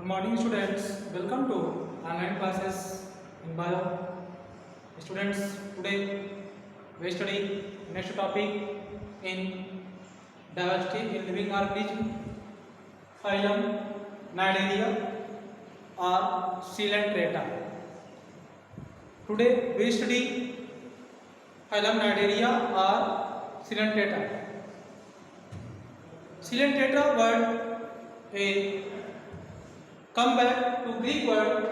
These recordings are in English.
Good morning students, welcome to online classes in bio. Students, today we study next topic in diversity in living organism, phylum Cnidaria or Coelenterata. Today we study phylum Cnidaria or Coelenterata. Coelenterata word a come back to Greek word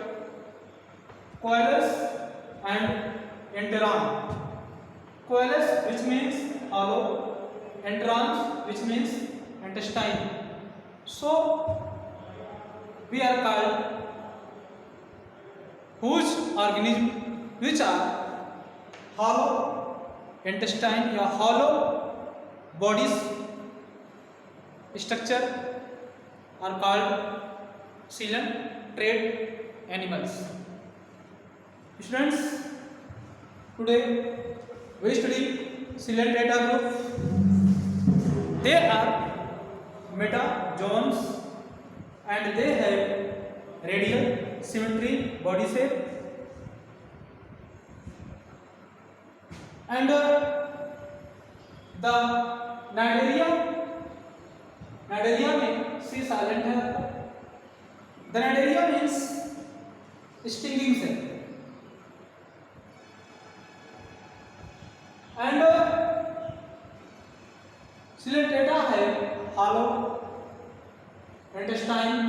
koilos and enteron. Koilos which means hollow, enterons which means intestine. So we are called whose organism which are hollow intestine या hollow bodies structure are called coelenterate animals. Students, today we study Coelenterata group. They are metazoans and they have radial symmetry body shape and the Cnidaria में C silent है. The Cnidaria means stinging cell and Coelenterata है hollow intestine.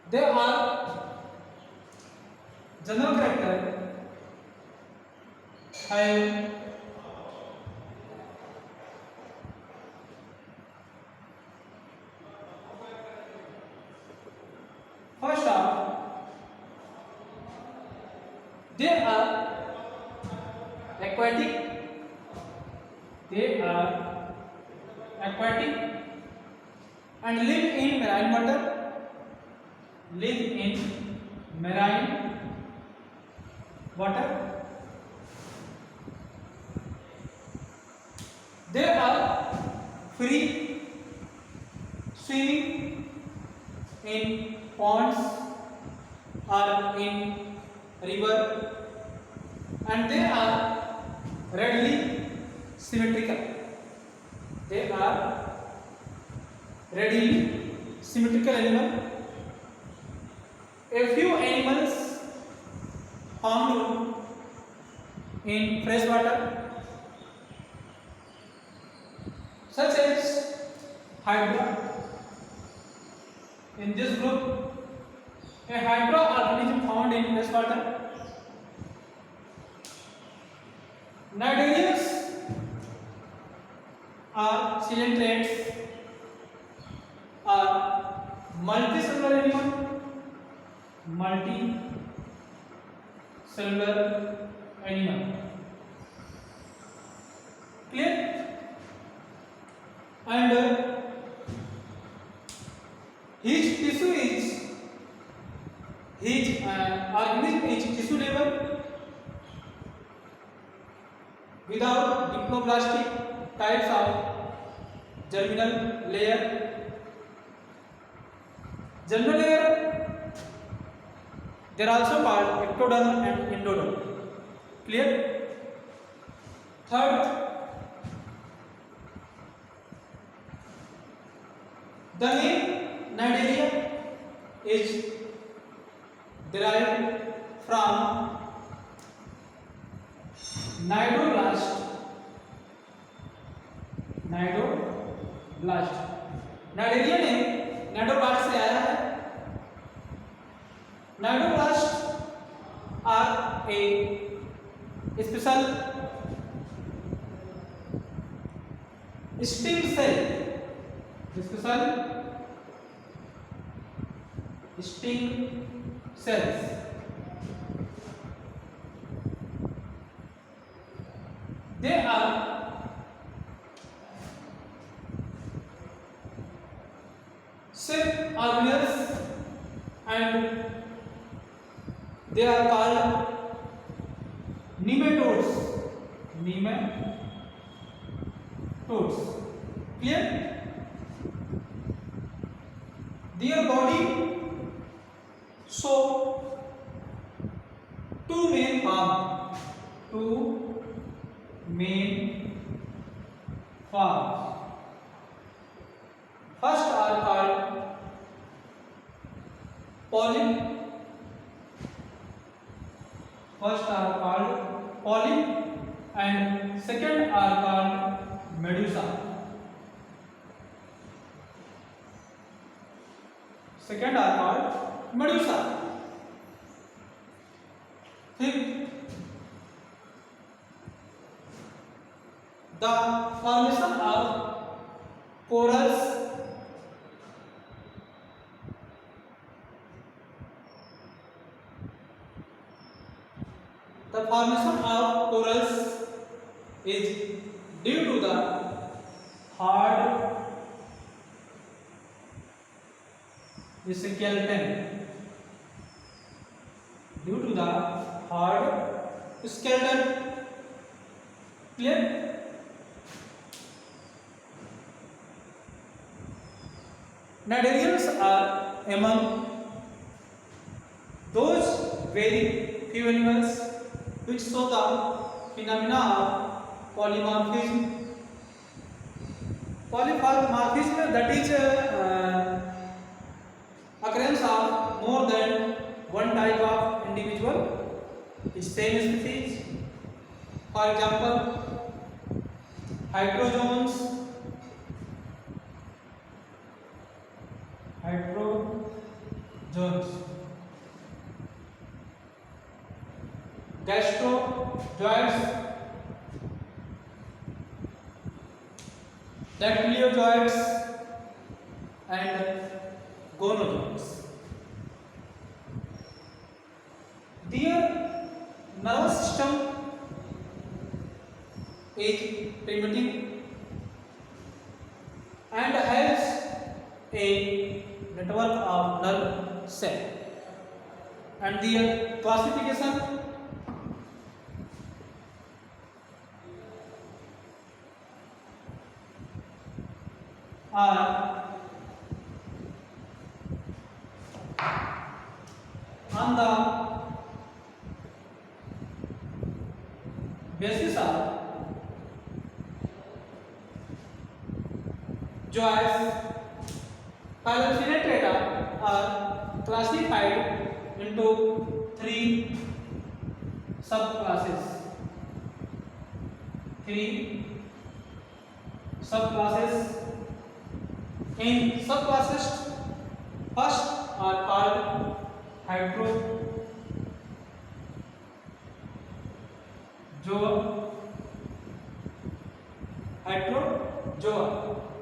They are general character have first off, they are aquatic. They are aquatic and live in marine water. Live in marine water. They are free swimming in ponds or in river and they are readily symmetrical. They are readily symmetrical animal. A few animals found in fresh water such as hydra. In this group, a hydra organism found in fresh water. Cnidarians are coelenterates are multicellular animal. Multicellular animal. Clear? And his tissue is his organism is tissue level without diploblastic types of germinal layer. Germinal layer they are also called ectoderm and endoderm. Clear? Third, the name Cnidaria is derived from nidoblast. Cnidaria ने nidoblast से आया है. Nidoblasts are a special sting cell. Special sting cells. They are self organelles and they are called nematodes. Clear? body. So two main forms. Two main forms. First are called polyp. First are called polyp and second are called medusa. Second are called medusa. Fifth, the formation of corals. The formation of corals is due to the hard skeleton. Due to the hard skeleton. Clear? Cnidarians are among those very few animals which show the phenomena of polymorphism. Polymorphism, that is occurrence of more than one type of individual same species. For example, hydrozoans, gastrozoids, dactylozoids and gonozoids. Their nervous system is primitive and has a network of nerve cells, and their classification are on the basis of joints. Phylogenetrata are classified into three subclasses. In subclasses, first are called hydrozoa.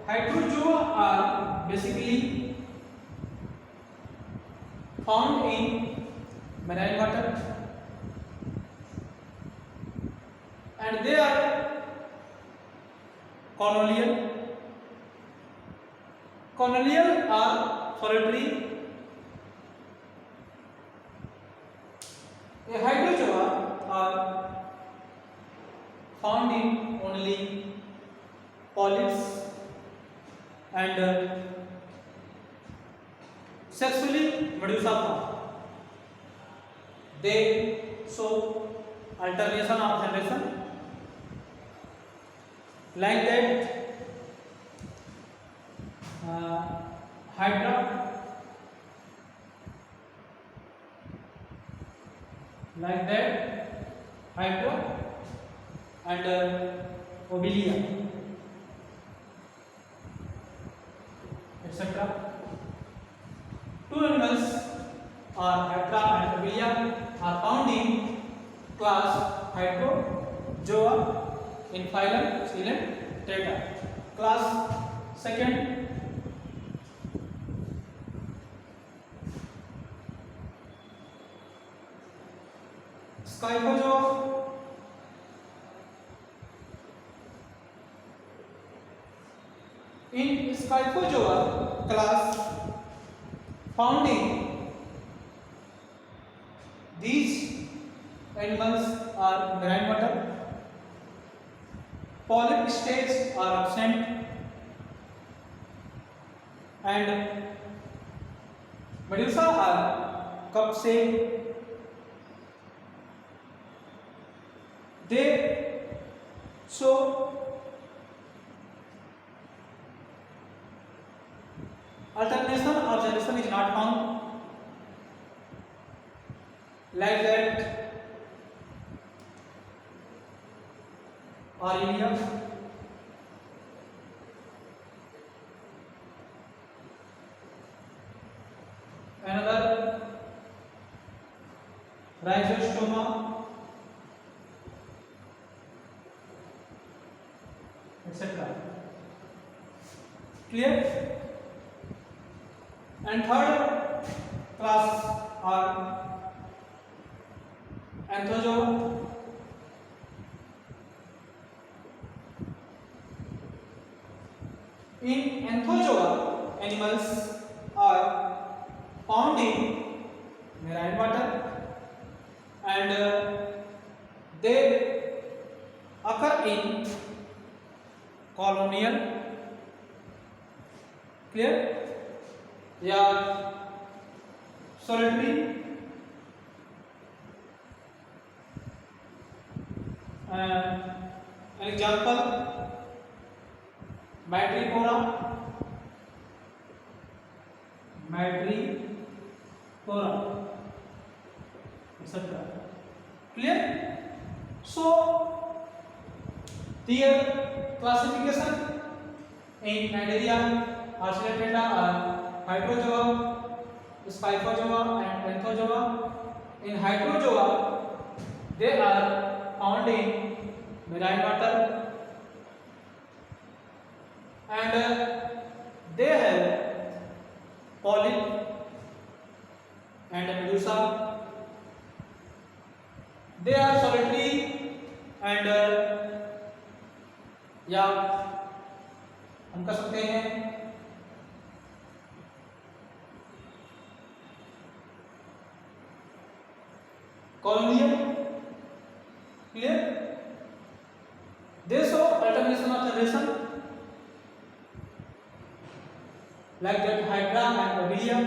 Hydrozoa are basically found in marine water, and they are colonial. Colonial are solitary. A hydrozoa are found in only polyps and sexually medusa form. They show alternation of generation. Like that, hydra, like that, hydra and obelia, etc. Two animals are hydra and obelia are found in class Hydrozoa in phylum Coelenterata. Class second Scyphozoa. In Scyphozoa class found in these animals are marine water. Polyp stages are absent and Medusa are कब से they show alternation or generation is not found like that Aurelia, another Rhizostoma, etc. Clear? And third class are Anthozoa. In Anthozoa, animals are found in marine water and they occur in colonial. Clear? या solitary an example Madrepora, etc. Clear? So their classification in Cnidaria, Archaeopteryx are Hydrozoa, Scyphozoa and Anthozoa. In Hydrozoa, they are found in marine water and they have polyp and medusa. They are solitary and या हम कह सकते हैं colonial. Clear? They show alternation of generation like that Hydra and Lobelia.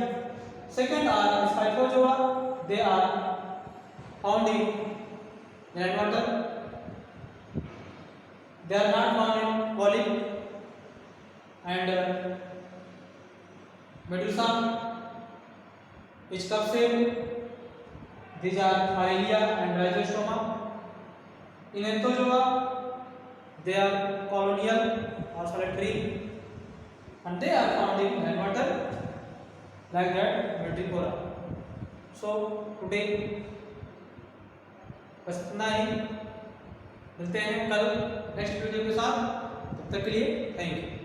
Second are Scyphozoa. They are found in marine water. They are not found in polyp and medusa which cup shape. These are Aurelia and Rhizostoma. In Anthozoa, they are colonial or solitary and they are found in marine water like that Madrepora. So today बस इतना ही, मिलते हैं कल next video के साथ, तब तक के लिए थैंक यू।